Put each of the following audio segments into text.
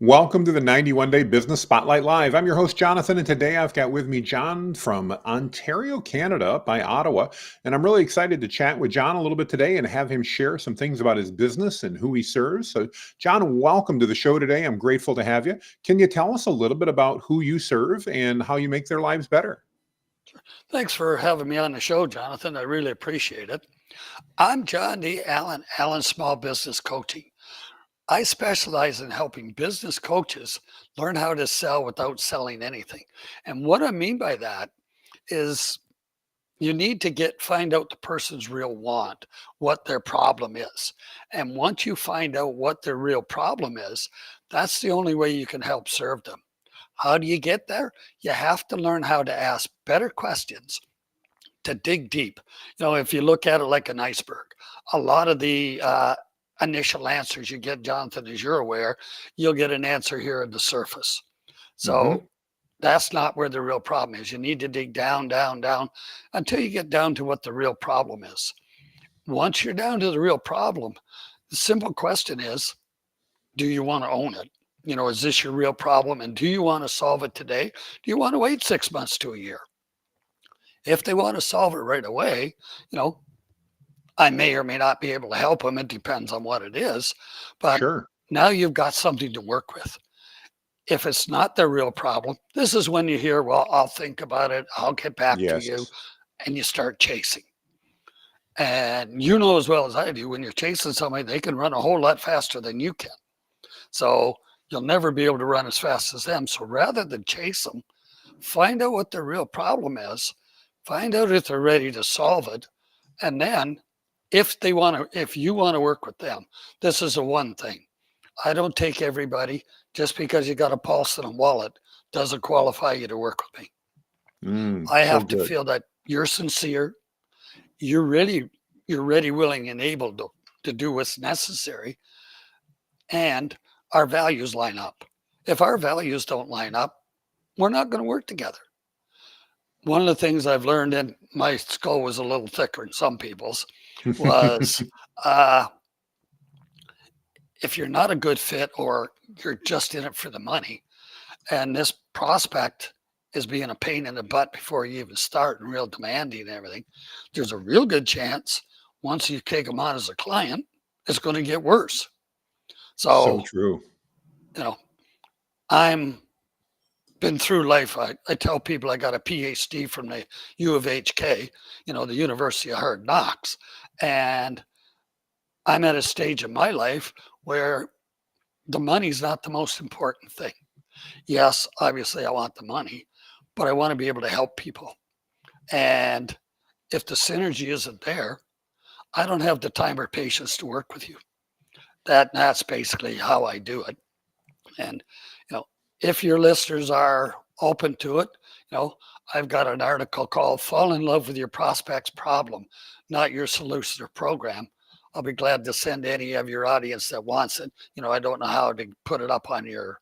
Welcome to the 91 Day Business Spotlight Live. I'm your host, Jonathan, and today I've got with me John from Ontario, Canada, up by Ottawa. And I'm really excited to chat with John a little bit today and have him share some things about his business and who he serves. So, John, welcome to the show today. I'm grateful to have you. Can you tell us a little bit about who you serve and how you make their lives better? Thanks for having me on the show, Jonathan. I really appreciate it. I'm John D. Allen Small Business Coaching. I specialize in helping business coaches learn how to sell without selling anything. And what I mean by that is you need to find out the person's real want, what their problem is. And once you find out what their real problem is, that's the only way you can help serve them. How do you get there? You have to learn how to ask better questions to dig deep. If you look at it like an iceberg, a lot of the initial answers you get, Jonathan, as you're aware, you'll get an answer here at the surface. Hmm. So that's not where the real problem is. You need to dig down, down, down until you get down to what the real problem is. Once you're down to the real problem, the simple question is, do you want to own it? Is this your real problem? And do you want to solve it today? Do you want to wait 6 months to a year? If they want to solve it right away, you know, I may or may not be able to help them. It depends on what it is. But Sure. now you've got something to work with. If it's not their real problem, this is when you hear, well, I'll think about it. I'll get back to you. Yes. And you start chasing. And you know as well as I do, when you're chasing somebody, they can run a whole lot faster than you can. So you'll never be able to run as fast as them. So rather than chase them, find out what their real problem is, find out if they're ready to solve it, and then if you want to work with them, this is the one thing. I don't take everybody. Just because you got a pulse and a wallet doesn't qualify you to work with me. I So have to good. feel that you're sincere, you're ready, willing, and able to do what's necessary, and our values line up. If our values don't line up, we're not going to work together. One of the things I've learned, and my skull was a little thicker than some people's, was uh, if you're not a good fit or you're just in it for the money, and this prospect is being a pain in the butt before you even start and real demanding and everything, there's a real good chance once you take them on as a client, it's going to get worse. So So, true. you know, I'm been through life. I tell people I got a PhD from the U of HK, the University of Hard Knocks. And I'm at a stage in my life where the money's not the most important thing. Yes, obviously I want the money, but I want to be able to help people. And if the synergy isn't there, I don't have the time or patience to work with you. That's basically how I do it. And you know, if your listeners are open to it, you know, I've got an article called "Fall in Love with Your Prospect's Problem, Not Your Solution or Program." I'll be glad to send any of your audience that wants it. I don't know how to put it up on your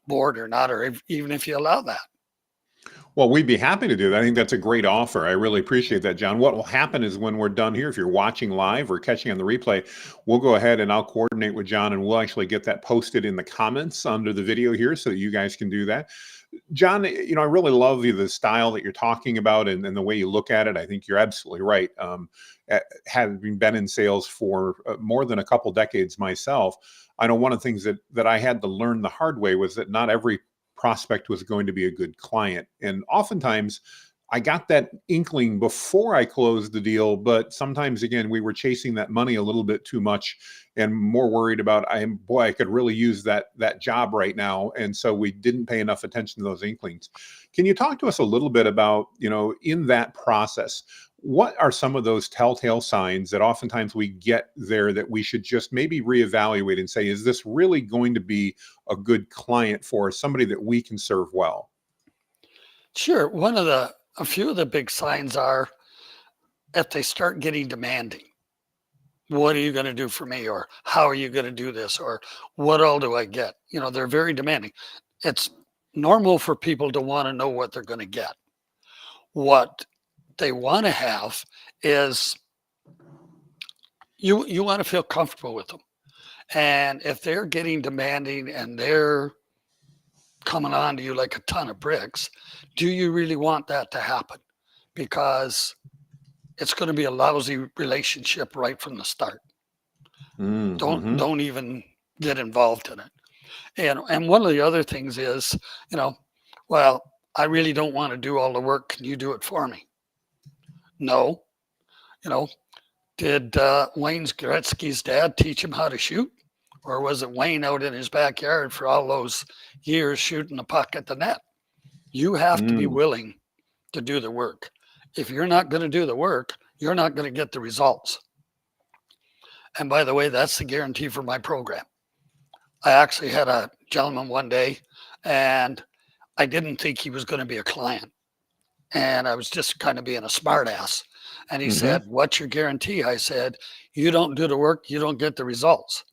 board or not, or even if you allow that. Well, we'd be happy to do that. I think that's a great offer. I really appreciate that, John. What will happen is when we're done here, if you're watching live or catching on the replay, we'll go ahead and I'll coordinate with John and we'll actually get that posted in the comments under the video here so that you guys can do that. John, I really love the style that you're talking about and the way you look at it. I think you're absolutely right. Having been in sales for more than a couple decades myself, I know one of the things that I had to learn the hard way was that not every prospect was going to be a good client. And oftentimes I got that inkling before I closed the deal, but sometimes again, we were chasing that money a little bit too much and more worried about, I could really use that job right now. And so we didn't pay enough attention to those inklings. Can you talk to us a little bit about, in that process, what are some of those telltale signs that oftentimes we get there that we should just maybe reevaluate and say, is this really going to be a good client for us, somebody that we can serve well? Sure. A few of the big signs are if they start getting demanding. What are you going to do for me? Or how are you going to do this? Or what all do I get? They're very demanding. It's normal for people to want to know what they're going to get. What they want to have is you want to feel comfortable with them. And if they're getting demanding and they're coming on to you like a ton of bricks, do you really want that to happen? Because it's going to be a lousy relationship right from the start. Mm-hmm. Don't even get involved in it. And one of the other things is, well, I really don't want to do all the work. Can you do it for me? No. You know, did Wayne Gretzky's dad teach him how to shoot? Or was it Wayne out in his backyard for all those years shooting the puck at the net? You have to be willing to do the work. If you're not going to do the work, you're not going to get the results. And by the way, that's the guarantee for my program. I actually had a gentleman one day, and I didn't think he was going to be a client. And I was just kind of being a smart ass. And he said, "What's your guarantee?" I said, "You don't do the work, you don't get the results."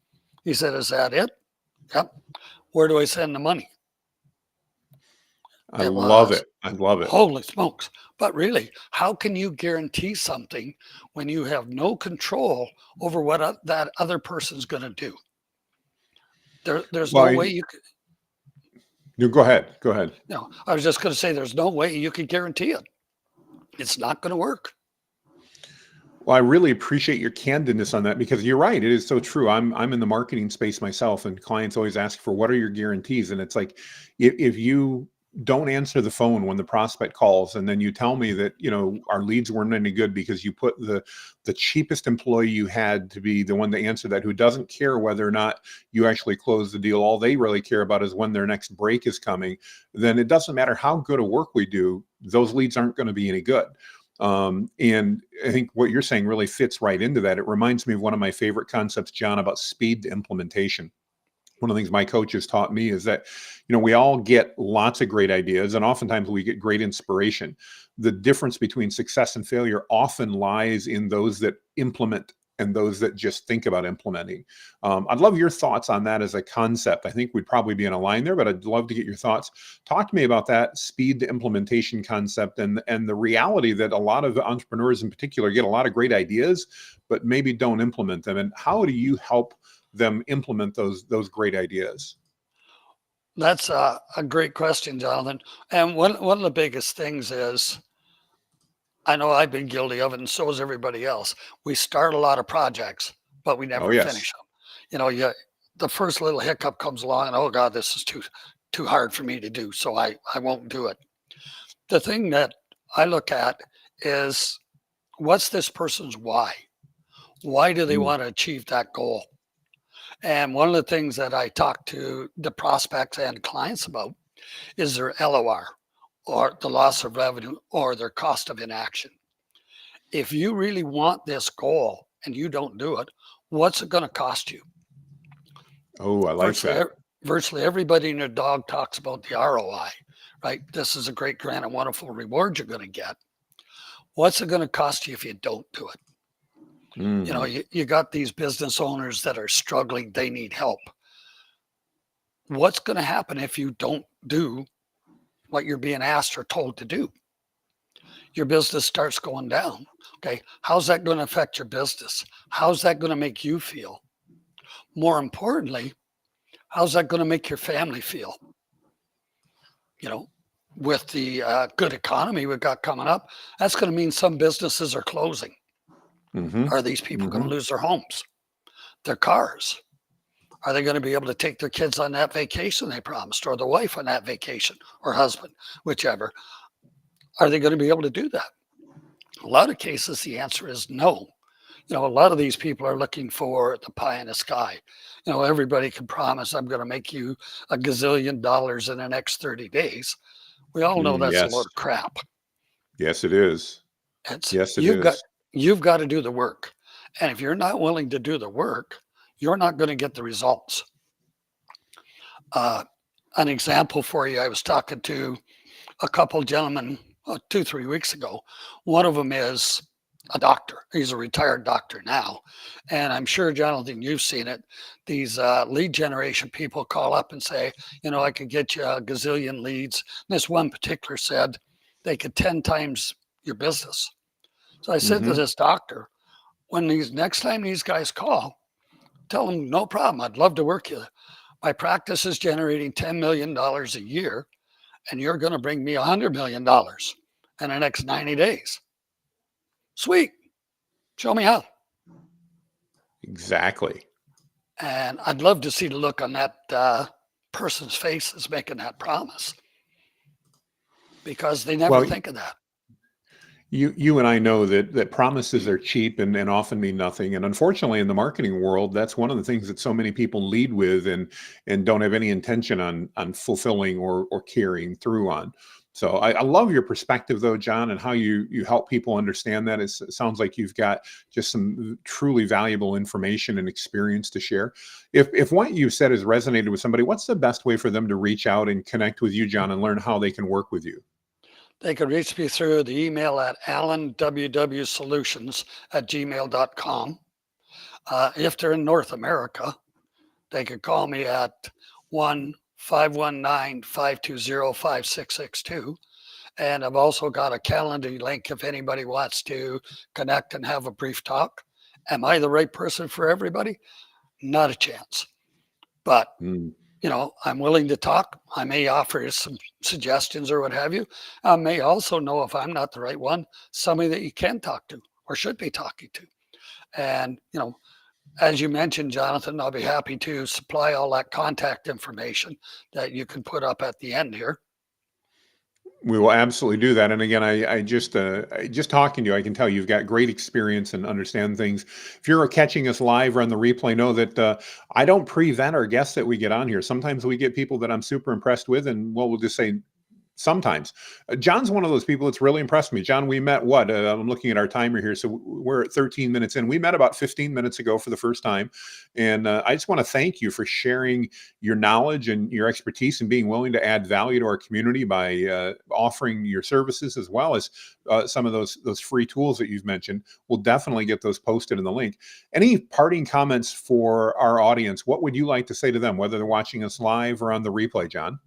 He said, "Is that it?" "Yep." "Where do I send the money?" I It love was, it. I love it. holy smokes. But really, how can you guarantee something when you have no control over what that other person's going to do? There's no Well, way you could. you go ahead. Go ahead. No, I was just going to say there's no way you could guarantee it. It's not going to work. Well, I really appreciate your candidness on that because you're right. It is so true. I'm in the marketing space myself, and clients always ask for what are your guarantees, and it's like if you don't answer the phone when the prospect calls, and then you tell me that our leads weren't any good because you put the cheapest employee you had to be the one to answer that, who doesn't care whether or not you actually close the deal. All they really care about is when their next break is coming. Then it doesn't matter how good a work we do; those leads aren't going to be any good. And I think what you're saying really fits right into that. It reminds me of one of my favorite concepts, John, about speed to implementation. One of the things my coaches taught me is that, we all get lots of great ideas, and oftentimes we get great inspiration. The difference between success and failure often lies in those that implement and those that just think about implementing. I'd love your thoughts on that as a concept. I think we'd probably be in a line there, but I'd love to get your thoughts. Talk to me about that speed to implementation concept and the reality that a lot of entrepreneurs in particular get a lot of great ideas, but maybe don't implement them. And how do you help them implement those great ideas? That's a great question, Jonathan. And one of the biggest things is, I know I've been guilty of it, and so is everybody else. We start a lot of projects, but we Oh, never yes. finish them. The first little hiccup comes along, and oh God, this is too hard for me to do, so I won't do it. The thing that I look at is, what's this person's why? Why do they Mm. want to achieve that goal? And one of the things that I talk to the prospects and clients about is their LOR, or the loss of revenue, or their cost of inaction. If you really want this goal and you don't do it, what's it going to cost you? Oh, I like Virtually, that. virtually everybody and their dog talks about the ROI, right? This is a great, grand, and wonderful reward you're going to get. What's it going to cost you if you don't do it? Mm. You got these business owners that are struggling, they need help. What's going to happen if you don't do what you're being asked or told to do? Your business starts going down. Okay. How's that going to affect your business? How's that going to make you feel? More importantly, how's that going to make your family feel? With the good economy we've got coming up, that's going to mean some businesses are closing. Mm-hmm. Are these people going Mm-hmm. to lose their homes, their cars? Are they going to be able to take their kids on that vacation they promised, or the wife on that vacation, or husband, whichever? Are they going to be able to do that? A lot of cases, the answer is no. A lot of these people are looking for the pie in the sky. Everybody can promise, I'm going to make you $1 gazillion in the next 30 days. We all know that's a Yes. load of crap. Yes, it is. It's Yes, it you've got is. you've got to do the work. And if you're not willing to do the work, you're not going to get the results. An example for you, I was talking to a couple gentlemen 2-3 weeks ago. One of them is a doctor. He's a retired doctor now. And I'm sure, Jonathan, you've seen it. These lead generation people call up and say, I could get you a gazillion leads. And this one particular said they could 10 times your business. So I said to Mm-hmm. this doctor, when next time these guys call, tell them, no problem. I'd love to work with you. My practice is generating $10 million a year, and you're going to bring me $100 million in the next 90 days. Sweet. Show me how. Exactly. And I'd love to see the look on that person's face that's making that promise, because they never think of that. You and I know that promises are cheap and often mean nothing. And unfortunately, in the marketing world, that's one of the things that so many people lead with and don't have any intention on fulfilling or carrying through on. So I love your perspective, though, John, and how you help people understand that. It sounds like you've got just some truly valuable information and experience to share. If what you said has resonated with somebody, what's the best way for them to reach out and connect with you, John, and learn how they can work with you? They can reach me through the email at alanwwsolutions@gmail.com. If they're in North America, they can call me at 1-519-520-5662. And I've also got a calendar link if anybody wants to connect and have a brief talk. Am I the right person for everybody? Not a chance. But I'm willing to talk. I may offer some suggestions or what have you. I may also know, if I'm not the right one, somebody that you can talk to or should be talking to. And, as you mentioned, Jonathan, I'll be happy to supply all that contact information that you can put up at the end here. We will absolutely do that. And again, I just talking to you, I can tell you've got great experience and understand things. If you're catching us live or on the replay, know that I don't pre-vet our guests that we get on here. Sometimes we get people that I'm super impressed with, and we'll just say, sometimes. John's one of those people that's really impressed me. John, we met I'm looking at our timer here. So we're at 13 minutes in. We met about 15 minutes ago for the first time. And I just want to thank you for sharing your knowledge and your expertise and being willing to add value to our community by offering your services, as well as some of those free tools that you've mentioned. We'll definitely get those posted in the link. Any parting comments for our audience? What would you like to say to them, whether they're watching us live or on the replay, John?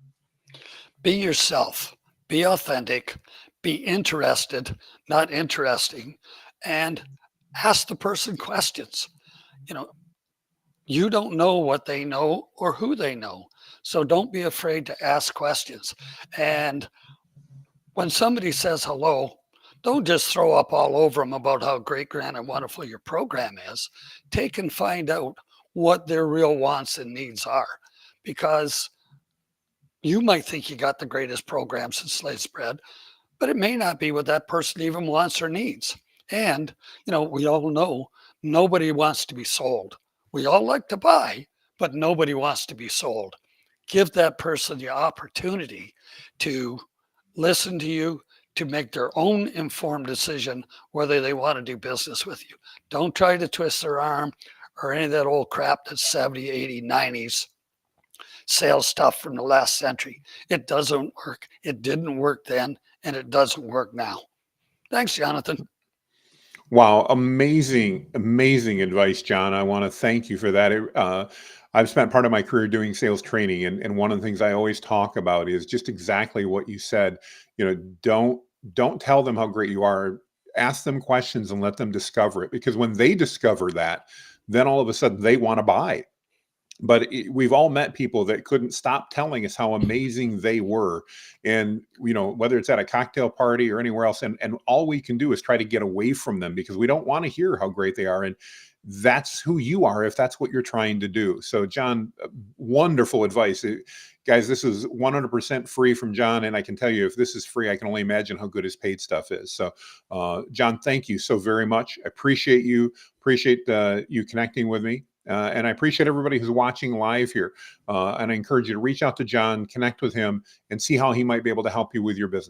Be yourself, be authentic, be interested, not interesting, and ask the person questions. You don't know what they know or who they know. So don't be afraid to ask questions. And when somebody says hello, don't just throw up all over them about how great, grand, and wonderful your program is. Take and find out what their real wants and needs are, because you might think you got the greatest program since sliced bread, but it may not be what that person even wants or needs. And, we all know nobody wants to be sold. We all like to buy, but nobody wants to be sold. Give that person the opportunity to listen to you, to make their own informed decision whether they want to do business with you. Don't try to twist their arm or any of that old crap that's 70, 80, 90s sales stuff from the last century. It doesn't work. It didn't work then, and it doesn't work now. Thanks, Jonathan. Wow, amazing advice, John. I want to thank you for that. I've spent part of my career doing sales training, and one of the things I always talk about is just exactly what you said. Don't tell them how great you are. Ask them questions and let them discover it, because when they discover that, then all of a sudden they want to buy. But we've all met people that couldn't stop telling us how amazing they were. And, whether it's at a cocktail party or anywhere else, and all we can do is try to get away from them because we don't want to hear how great they are. And that's who you are if that's what you're trying to do. So, John, wonderful advice. Guys, this is 100% free from John. And I can tell you, if this is free, I can only imagine how good his paid stuff is. So, John, thank you so very much. I appreciate you. Appreciate you connecting with me. And I appreciate everybody who's watching live here. And I encourage you to reach out to John, connect with him, and see how he might be able to help you with your business.